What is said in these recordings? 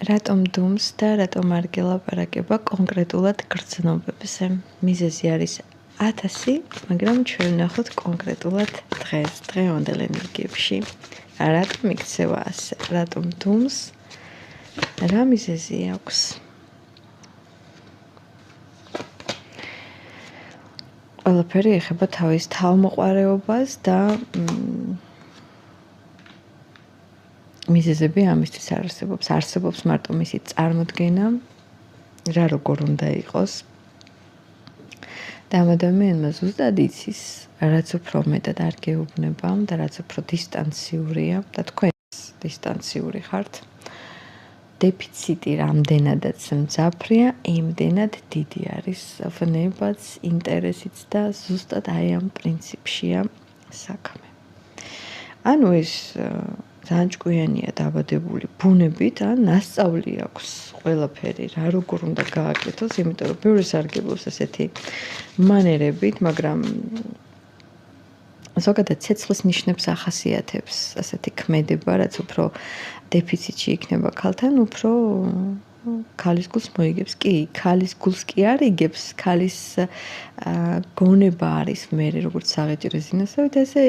რატომ დუმს და რატომ არ გელაპარაკება კონკრეტულად გრძნობებზე? მიზეზი არის 1000, მაგრამ ჩვენ ვნახოთ კონკრეტულად დღეს, დღევანდელ ენერგიებში. რატომ იქცევა ასე? რატომ დუმს? რა მიზეზი აქვს? ყველაფერი ეხება თავის თავმოყარეობას და მიზეზები ამისთვის არსებობს. არსებობს მარტო მისი წარმოდგენა, რა როგორ უნდა იყოს. და ამ ადამიანმა ზუსტად იცის, რაც უფრო მეტად არ გეუბნება და რაც უფრო დისტანციურია და თქვენს დისტანციური ხართ. დეფიციტი რამდენადაც მძაფრია, იმდენად დიდი არის ვნებაც, ინტერესიც და ზუსტად აი ამ პრინციპშია საქმე. ანუ ეს ძალიან ჭკვიანია დაბადებული ბუნებით, ან ნასწავლი აქვს ყველაფერი, რა როგორ უნდა გააკეთოს, იმიტომ რომ ბევრი სარგებლობს ესეთი მანერებით, მაგრამ ზოგადად ცეცხლის ნიშნებს ახასიათებს ასეთი ქმედება, რაც უფრო დეფიციტში იქნება ქალთან, უფრო ქალის გულს მოიგებს. კი, ქალის გულს კი არ იგებს, ქალის გონება არის მე როგორც საღეჭირო ზინასავით, ესე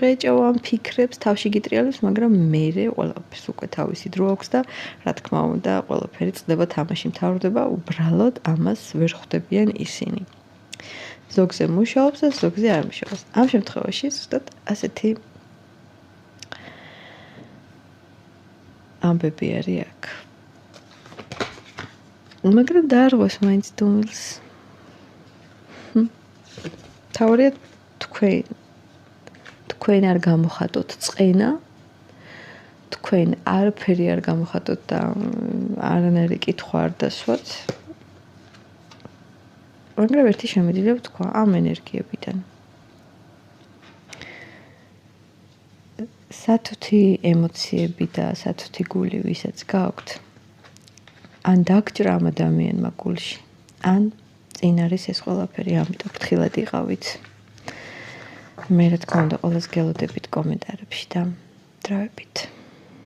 ღეჭავ ამ ფიქრებს თავში გიტრიალებს, მაგრამ მე ყველაფერს უკვე თავისი დრო აქვს და რა თქმა უნდა, ყველაფერი წდება თამაში მთავრდება, უბრალოდ ამას ვერ ხვდებიან ისინი. ზოგზე მუშაობს და ზოგზე არ მუშაობს. ამ შემთხვევაში ზუსტად ასეთი ამბები არის აქ. მაგრამ დაარღვევს მაინც დუმილს. თავარია თქვენ არ გამოხატოთ წყენა, თქვენ არაფერი არ გამოხატოთ და არანაირი კითხვა არ დასვათ. მაგრამ ერთი შემიძლია ვთქვა ამ ენერგიებიდან. სათუთი ემოციები და სათუთი გული ვისაც გაქვთ, ან დაგჭრა ამ ადამიანმა გულში, ან წინ არის ეს ყველაფერი, ამიტომ ფრთხილად იყავით. მე რა თქმა უნდა ყველას გელოდებით კომენტარებში და დროებით.